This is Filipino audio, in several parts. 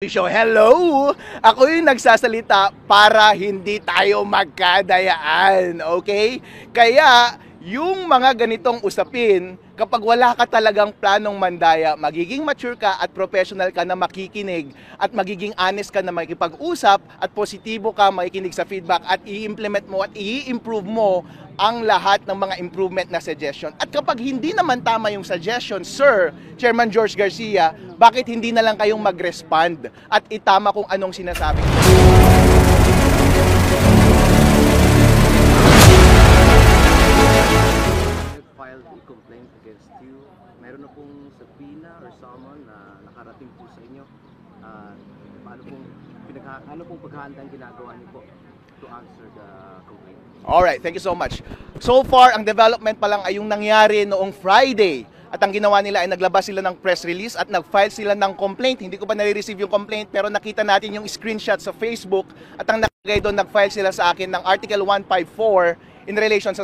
Show. Hello! Ako yung nagsasalita para hindi tayo magkadayaan, okay? Kaya, yung mga ganitong usapin, kapag wala ka talagang planong mandaya, magiging mature ka at professional ka na makikinig at magiging honest ka na makikipag-usap at positibo ka makikinig sa feedback at i-implement mo at i-improve mo ang lahat ng mga improvement na suggestion. At kapag hindi naman tama yung suggestion, Sir Chairman George Garcia, bakit hindi na lang kayong mag-respond at itama kung anong sinasabi ko? Filed a complaint against you. Meron na pong subpoena or summon na nakarating po sa inyo. Ano pong paghahanda ang ginagawa niyo po to answer the complaint? Alright, thank you so much. So far, ang development pa lang ay yung nangyari noong Friday. At ang ginawa nila ay naglabas sila ng press release at nag-file sila ng complaint. Hindi ko pa nare-receive yung complaint pero nakita natin yung screenshot sa Facebook. At ang nakalagay doon, nag-file sila sa akin ng Article 154 in relation sa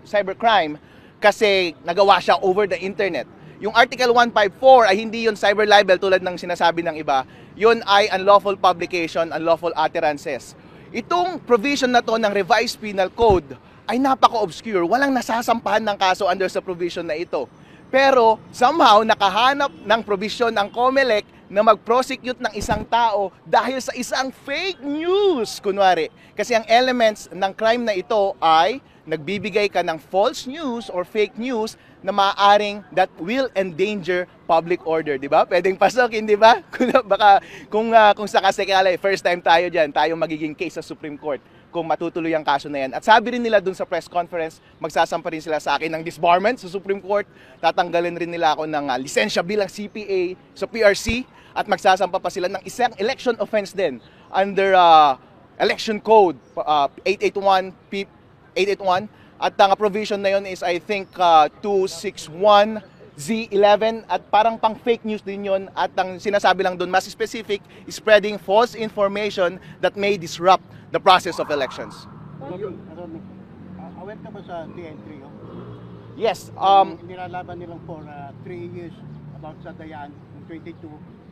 cybercrime kasi nagawa siya over the internet. Yung Article 154 ay hindi yun cyber libel tulad ng sinasabi ng iba. Yun ay unlawful publication, unlawful utterances. Itong provision na to ng Revised Penal Code ay napaka-obscure. Walang nasasampahan ng kaso under sa provision na ito. Pero somehow nakahanap ng provision ng COMELEC na mag-prosecute ng isang tao dahil sa isang fake news, kunwari. Kasi ang elements ng crime na ito ay nagbibigay ka ng false news or fake news na maaaring that will endanger public order, di ba? Pwedeng pasokin, di ba? Kung sakasakali, first time tayo dyan, tayo magiging case sa Supreme Court kung matutuloy ang kaso na yan. At sabi rin nila dun sa press conference, magsasampa rin sila sa akin ng disbarment sa Supreme Court, tatanggalin rin nila ako ng lisensya bilang CPA sa PRC, at magsasampa pa sila ng isang election offense din under Election Code 881 at ang provision na yun is I think 261Z11 at parang pang fake news din yun at ang sinasabi lang doon mas specific is spreading false information that may disrupt the process of elections. Aware ka ba sa TN3? Yes. Nilalaban nilang for 3 years about sa Dayan ng 22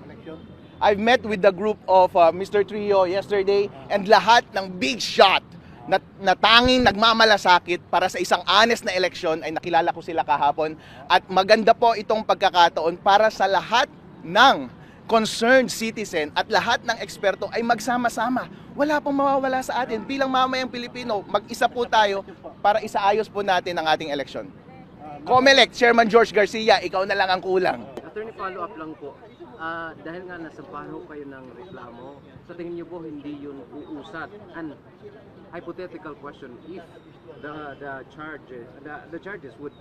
election. I've met with the group of Mr. Trio yesterday and lahat ng big shot na tanging nagmamalasakit para sa isang honest na eleksyon ay nakilala ko sila kahapon at maganda po itong pagkakataon para sa lahat ng concerned citizen at lahat ng eksperto ay magsama-sama. Wala pong mawawala sa atin. Bilang mamayang Pilipino, mag-isa po tayo para isaayos po natin ang ating eleksyon. COMELEC, Chairman George Garcia, ikaw na lang ang kulang. Attorney, follow-up lang po. Dahil nga nasampahan ho kayo ng reklamo, sa tingin niyo po hindi yun uusad? And hypothetical question, if the charges would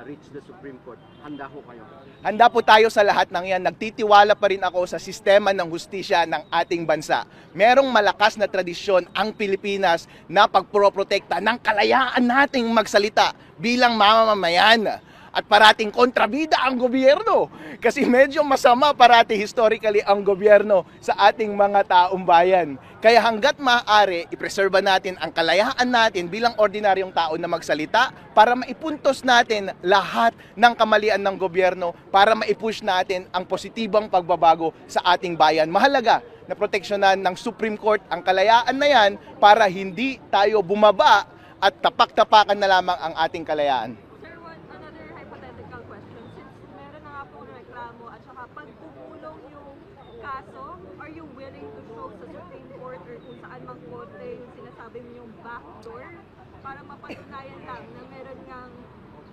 reach the Supreme Court, handa ho kayo? Handa po tayo sa lahat ng yan. Nagtitiwala pa rin ako sa sistema ng hustisya ng ating bansa. Merong malakas na tradisyon ang Pilipinas na pagproprotekta ng kalayaan nating magsalita bilang mamamayan. At parating kontrabida ang gobyerno. Kasi medyo masama parati historically ang gobyerno sa ating mga taong bayan. Kaya hanggat maaari, ipreserba natin ang kalayaan natin bilang ordinaryong tao na magsalita para maipuntos natin lahat ng kamalian ng gobyerno para maipush natin ang positibong pagbabago sa ating bayan. Mahalaga na proteksyonan ng Supreme Court ang kalayaan na yan para hindi tayo bumaba at tapak-tapakan na lamang ang ating kalayaan. Are you willing to show sa Supreme Court or kung saan mang korte yung sinasabi mo yung backdoor para mapatunayan lang na meron ngang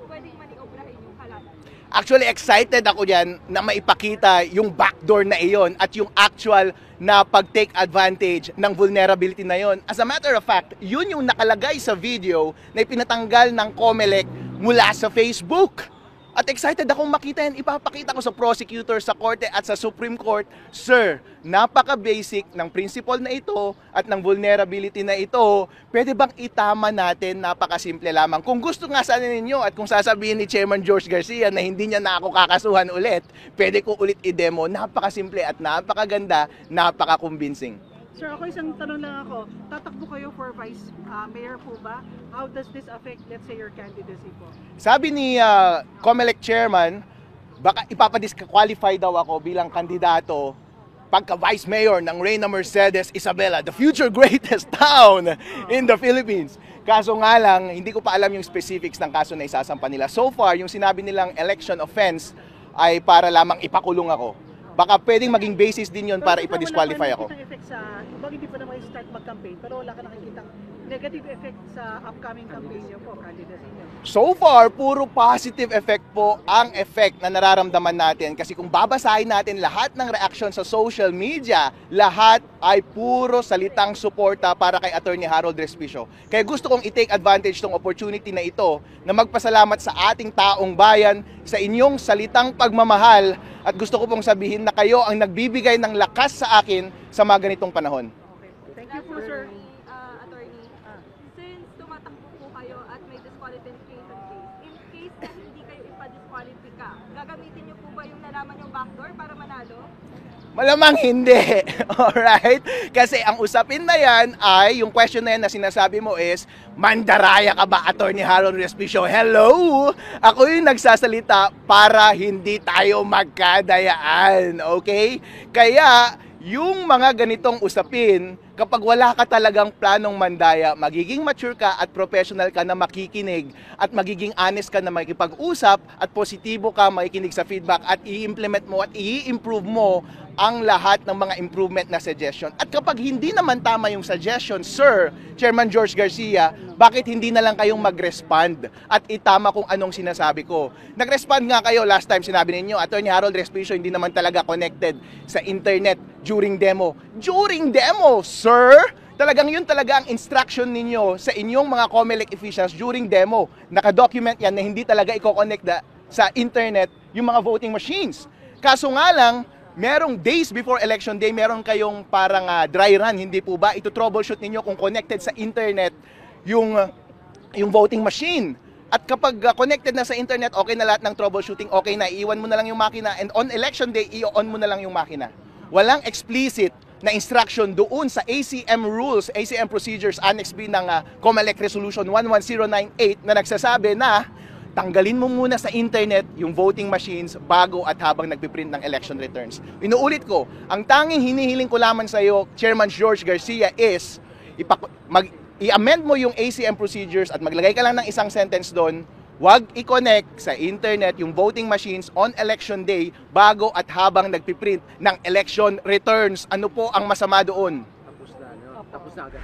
pwedeng maniobrahin yung halalan? Actually, excited ako dyan na maipakita yung backdoor na iyon at yung actual na pag-take advantage ng vulnerability na yon. As a matter of fact, yun yung nakalagay sa video na ipinatanggal ng COMELEC mula sa Facebook. At excited akong makita yan. Ipapakita ko sa prosecutor, sa korte at sa Supreme Court, Sir, napaka-basic ng principle na ito at ng vulnerability na ito. Pwede bang itama natin? Napaka-simple lamang. Kung gusto nga sana ninyo at kung sasabihin ni Chairman George Garcia na hindi niya na ako kakasuhan ulit, pwede ko ulit i-demo. Napaka-simple at napakaganda, napaka-convincing. Sir, ako isang tanong lang ako. Tatakbo kayo for Vice Mayor po ba? How does this affect, let's say, your candidacy po? Sabi ni COMELEC Chairman, baka ipapadisqualify daw ako bilang kandidato pagka-vice mayor ng Reyna Mercedes Isabela, the future greatest town in the Philippines. Kaso nga lang, hindi ko pa alam yung specifics ng kaso na isasampa nila. So far, yung sinabi nilang election offense ay para lamang ipakulong ako. Baka pwedeng maging basis din yon para ipa-disqualify ako. Wala ka nakikitang effect sa, ibang hindi pa naman start mag-campaign, pero wala ka nakikitang negative effect sa upcoming campaign niyo po, candidacy niyo. So far, puro positive effect po ang effect na nararamdaman natin. Kasi kung babasahin natin lahat ng reaction sa social media, lahat ay puro salitang suporta para kay Attorney Harold Respicio. Kaya gusto kong i-take advantage ng opportunity na ito na magpasalamat sa ating taong bayan, sa inyong salitang pagmamahal, at gusto ko pong sabihin na kayo ang nagbibigay ng lakas sa akin sa mga ganitong panahon. Okay. Thank you po, sir. Attorney, since tumatakbo po kayo at may disqualification case, in case na hindi kayo ipa-disqualify, gagamitin niyo po ba yung nalaman yung backdoor para manalo? Malamang hindi. Alright? Kasi ang usapin na yan ay, yung question na yan na sinasabi mo is, mandaraya ka ba, Attorney Harold Respicio? Hello? Ako yung nagsasalita para hindi tayo magkadayaan. Okay? Kaya, yung mga ganitong usapin, kapag wala ka talagang planong mandaya, magiging mature ka at professional ka na makikinig at magiging honest ka na makikipag-usap at positibo ka makikinig sa feedback at i-implement mo at i-improve mo ang lahat ng mga improvement na suggestion. At kapag hindi naman tama yung suggestion, Sir Chairman George Garcia, bakit hindi na lang kayong mag-respond at itama kung anong sinasabi ko? Nag-respond nga kayo last time, sinabi ninyo, Attorney Harold Respicio hindi naman talaga connected sa internet during demo. During demo, sir! Talagang yun talaga ang instruction ninyo sa inyong mga COMELEC officials during demo. Nakadocument yan na hindi talaga i-connect sa internet yung mga voting machines. Kaso nga lang, merong days before election day, meron kayong parang dry run, hindi po ba? Ito troubleshoot ninyo kung connected sa internet yung voting machine. At kapag connected na sa internet, okay na lahat ng troubleshooting, okay na, iiwan mo na lang yung makina, and on election day, i-on mo na lang yung makina. Walang explicit na instruction doon sa ACM rules, ACM procedures, Annex B ng COMELEC Resolution 11098 na nagsasabi na tanggalin mo muna sa internet yung voting machines bago at habang nagpiprint ng election returns. Inuulit ko, ang tanging hinihiling ko lamang sa iyo, Chairman George Garcia, is i-amend mo yung ACM procedures at maglagay ka lang ng isang sentence doon, wag i-connect sa internet yung voting machines on election day bago at habang nagpiprint ng election returns. Ano po ang masama doon? Tapos na, no? Tapos na agad.